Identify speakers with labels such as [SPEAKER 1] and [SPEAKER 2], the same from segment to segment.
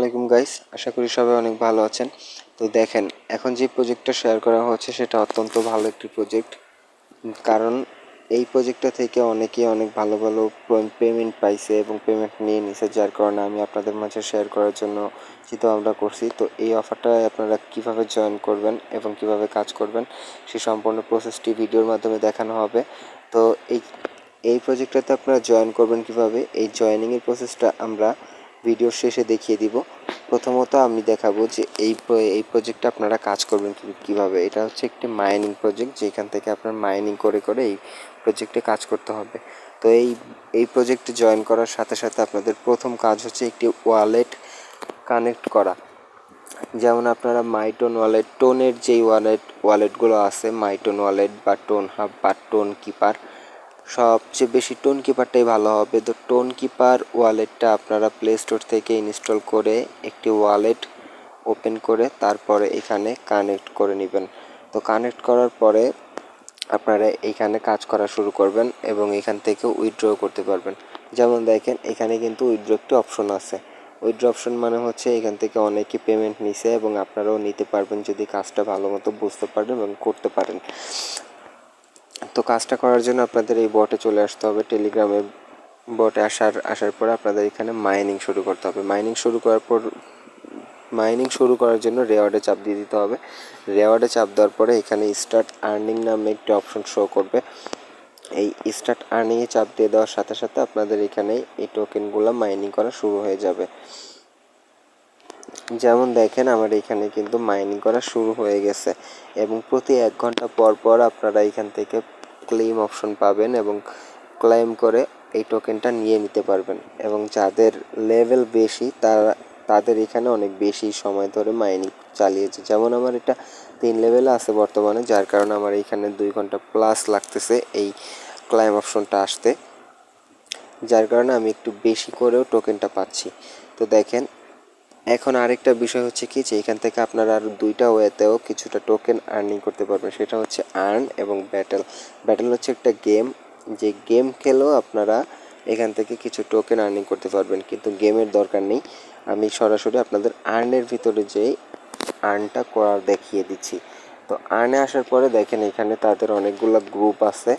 [SPEAKER 1] আলাইকুম গাইস, আশা করি সবাই অনেক ভালো আছেন। তো দেখেন, এখন যে প্রজেক্টটা শেয়ার করা হচ্ছে সেটা অত্যন্ত ভালো একটি প্রজেক্ট। কারণ এই প্রজেক্টটা থেকে অনেকেই অনেক ভালো ভালো পেমেন্ট পাইছে এবং পেমেন্ট নিয়ে নিছে, যার কারণে আমি আপনাদের মাঝে শেয়ার করার জন্য চিন্তা ভাবনা করছি। তো এই অফারটা আপনারা কিভাবে জয়েন করবেন এবং কিভাবে কাজ করবেন সেই সম্পূর্ণ প্রসেসটি ভিডিওর মাধ্যমে দেখানো হবে। তো এই এই প্রজেক্টটাতে আপনারা জয়েন করবেন কিভাবে, এই জয়েনিংয়ের প্রসেসটা আমরা ভিডিওর শেষে দেখিয়ে দিব। প্রথমত আমি দেখাবো যে এই প্রজেক্টে আপনারা কাজ করবেন কিভাবে। এটা হচ্ছে একটি মাইনিং প্রজেক্ট, যেখান থেকে আপনার মাইনিং করে করে এই প্রজেক্টে কাজ করতে হবে। তো এই প্রজেক্টে জয়েন করার সাথে সাথে আপনাদের প্রথম কাজ হচ্ছে একটি ওয়ালেট কানেক্ট করা। যেমন আপনারা মাইটোন ওয়ালেট, টোনের যেই ওয়ালেটগুলো আছে, মাইটোন ওয়ালেট বা টোন হাব বা টোন কিপার, সবচেয়ে বেশি টোন কিপারটাই ভালো হবে। তো টোন কিপার ওয়ালেটটা আপনারা প্লে স্টোর থেকে ইনস্টল করে একটি ওয়ালেট ওপেন করে তারপরে এখানে কানেক্ট করে নেবেন। তো কানেক্ট করার পরে আপনারা এইখানে কাজ করা শুরু করবেন এবং এখান থেকে উইথড্র করতে পারবেন। যেমন দেখেন, এখানে কিন্তু উইথড্র একটি অপশন আছে। উইথড্র অপশন মানে হচ্ছে এখান থেকে অনেকে পেমেন্ট নিছে এবং আপনারাও নিতে পারবেন যদি কাজটা ভালো মতো বুঝতে পারেন এবং করতে পারেন। তো কাজটা করার জন্য আপনাদের এই বটে চলে আসতে হবে। টেলিগ্রামে বটে আসার পর আপনাদের এখানে মাইনিং শুরু করতে হবে। মাইনিং শুরু করার জন্য রেওয়ার্ডে চাপ দিয়ে দিতে হবে। রেওয়ার্ডে চাপ দেওয়ার পরে এখানে স্টার্ট আর্নিং নামে একটি অপশন শো করবে। এই স্টার্ট আর্নিংয়ে চাপ দিয়ে দেওয়ার সাথে সাথে আপনাদের এখানে এই টোকেনগুলো মাইনিং করা শুরু হয়ে যাবে। যেমন দেখেন, আমার এখানে কিন্তু মাইনিং করা শুরু হয়ে গেছে এবং প্রতি 1 ঘন্টা পর পর আপনারা এখান থেকে ক্লেম অপশন পাবেন এবং ক্লেম করে এই টোকেনটা নিয়ে নিতে পারবেন। এবং যাদের লেভেল বেশি তাদের এখানে অনেক বেশি সময় ধরে মাইনিং চালিয়েছে। যেমন আমার এটা 3 লেভেলে আছে বর্তমানে, যার কারণে আমার এখানে 2 ঘন্টা প্লাস লাগতেছে এই ক্লেম অপশনটা আসতে, যার কারণে আমি একটু বেশি করেও টোকেনটা পাচ্ছি। তো দেখেন, এখন আরেকটা বিষয় হচ্ছে কি, যে এখান থেকে আপনারা আর 2টা ওয়েতেও কিছুটা টোকেন আর্নিং করতে পারবেন। সেটা হচ্ছে আর্ন এবং ব্যাটেল। ব্যাটেল হচ্ছে একটা গেম, যে গেম খেলেও আপনারা এখান থেকে কিছু টোকেন আর্নিং করতে পারবেন, কিন্তু গেমের দরকার নেই। আমি সরাসরি আপনাদের আর্নের ভিতরে যেই আর্নটা করার দেখিয়ে দিচ্ছি। তো আর্নে আসার পরে দেখেন, এখানে তাদের অনেকগুলো গ্রুপ আছে,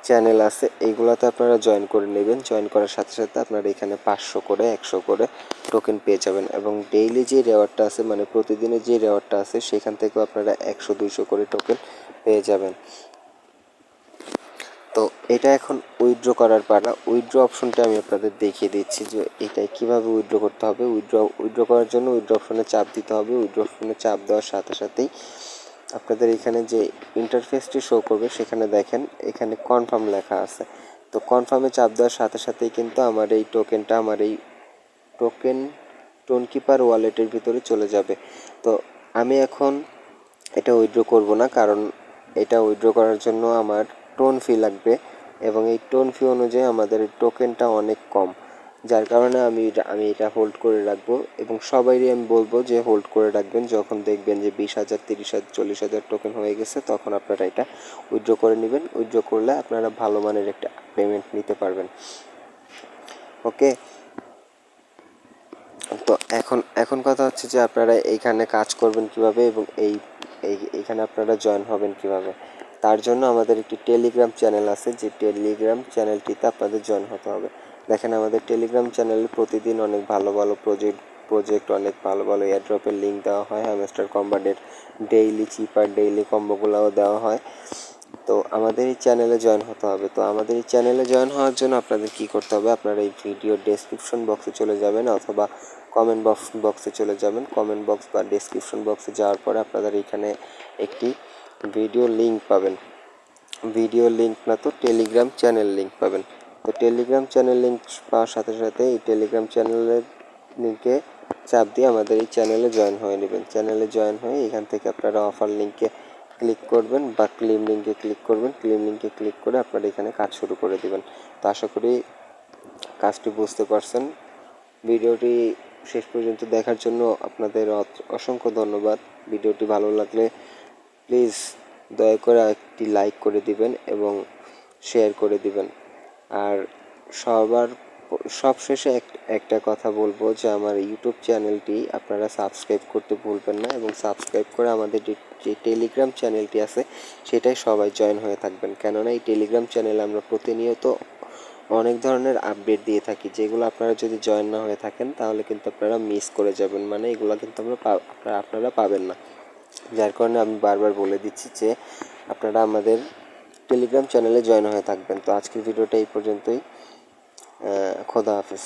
[SPEAKER 1] চ্যানেল আছে, এইগুলোতে আপনারা জয়েন করে নেবেন। জয়েন করার সাথে সাথে আপনারা এখানে 500 করে 100 করে টোকেন পেয়ে যাবেন এবং ডেইলি যে রেওয়ার্ডটা আছে, মানে প্রতিদিনের যে রেওয়ার্ডটা আছে, সেখান থেকেও আপনারা 100-200 করে টোকেন পেয়ে যাবেন। তো এটা এখন উইথড্র করার পালা। উইথড্র অপশনটা আমি আপনাদের দেখিয়ে দিচ্ছি যে এটাই কীভাবে উইথড্র করতে হবে। উইথড্র করার জন্য উইথড্র অপশনে চাপ দিতে হবে। উইথড্র অপশনে চাপ দেওয়ার সাথে সাথেই আপনাদের এখানে যে ইন্টারফেসটি শো করবে, সেখানে দেখেন এখানে কনফার্ম লেখা আছে। তো কনফার্মে চাপ দেওয়ার সাথে সাথেই কিন্তু আমার এই টোকেনটা আমার এই টোন কিপার ওয়ালেটের ভিতরে চলে যাবে। তো আমি এখন এটা উইথড্র করব না, কারণ এটা উইথড্র করার জন্য আমার টোন ফি লাগবে এবং এই টোন ফি অনুযায়ী আমাদের টোকেনটা অনেক কম, যার কারণে আমি এটা হোল্ড করে রাখবো এবং সবাইরই আমি বলবো যে হোল্ড করে রাখবেন। যখন দেখবেন যে 20,000, 30,000, 40,000 টোকেন হয়ে গেছে, তখন আপনারা এটা উইথড্র করে নেবেন। উইথড্র করলে আপনারা ভালো মানের একটা পেমেন্ট নিতে পারবেন। ওকে, তো এখন কথা হচ্ছে যে আপনারা এইখানে কাজ করবেন কিভাবে এবং এইখানে আপনারা জয়েন হবেন কিভাবে। তার জন্য আমাদের একটি টেলিগ্রাম চ্যানেল আছে, যে টেলিগ্রাম চ্যানেলটিতে আপনাদের জয়েন হতে হবে। দেখেন, আমাদের টেলিগ্রাম চ্যানেলে প্রতিদিন অনেক ভালো ভালো প্রজেক্ট অনেক ভালো ভালো এয়ারড্রপের লিঙ্ক দেওয়া হয়, হ্যামস্টার কম্বাটের ডেইলি চিপার ডেইলি কম্বোগুলোও দেওয়া হয়। তো আমাদের এই চ্যানেলে জয়েন হতে হবে। তো আমাদের এই চ্যানেলে জয়েন হওয়ার জন্য আপনাদের কী করতে হবে, আপনারা এই ভিডিও ডেসক্রিপশন বক্সে চলে যাবেন অথবা কমেন্ট বক্সে চলে যাবেন। কমেন্ট বক্স বা ডেসক্রিপশন বক্সে যাওয়ার পরে আপনাদের এখানে একটি ভিডিও লিঙ্ক পাবেন। ভিডিও লিঙ্ক না, তো টেলিগ্রাম চ্যানেল লিঙ্ক পাবেন। তো টেলিগ্রাম চ্যানেল লিঙ্ক পাওয়ার সাথে সাথে এই টেলিগ্রাম চ্যানেলের লিঙ্কে চাপ দিয়ে আমাদের এই চ্যানেলে জয়েন হয়ে নেবেন। চ্যানেলে জয়েন হয়ে এখান থেকে আপনারা অফার লিঙ্কে ক্লিক করবেন বা ক্লেম লিঙ্কে ক্লিক করবেন। ক্লেম লিঙ্কে ক্লিক করে আপনারা এখানে কাজ শুরু করে দেবেন। তো আশা করি কাজটি বুঝতে পারছেন। ভিডিওটি শেষ পর্যন্ত দেখার জন্য আপনাদের অসংখ্য ধন্যবাদ। ভিডিওটি ভালো লাগলে প্লিজ দয়া করে একটি লাইক করে দিবেন এবং শেয়ার করে দিবেন। আর সবার সবশেষে একটা কথা বলবো যে আমার ইউটিউব চ্যানেলটি আপনারা সাবস্ক্রাইব করতে ভুলবেন না, এবং সাবস্ক্রাইব করে আমাদের যে টেলিগ্রাম চ্যানেলটি আছে সেটাই সবাই জয়েন হয়ে থাকবেন। কেননা এই টেলিগ্রাম চ্যানেলে আমরা প্রতিনিয়ত অনেক ধরনের আপডেট দিয়ে থাকি, যেগুলো আপনারা যদি জয়েন না হয়ে থাকেন তাহলে কিন্তু আপনারা মিস করে যাবেন, মানে এগুলো কিন্তু আপনারা পাবেন না। যার কারণে আমি বারবার বলে দিচ্ছি যে আপনারা আমাদের টেলিগ্রাম চ্যানেলে জয়েন হয়ে থাকবেন। তো আজকের ভিডিওটা এই পর্যন্তই। খোদা হাফেজ।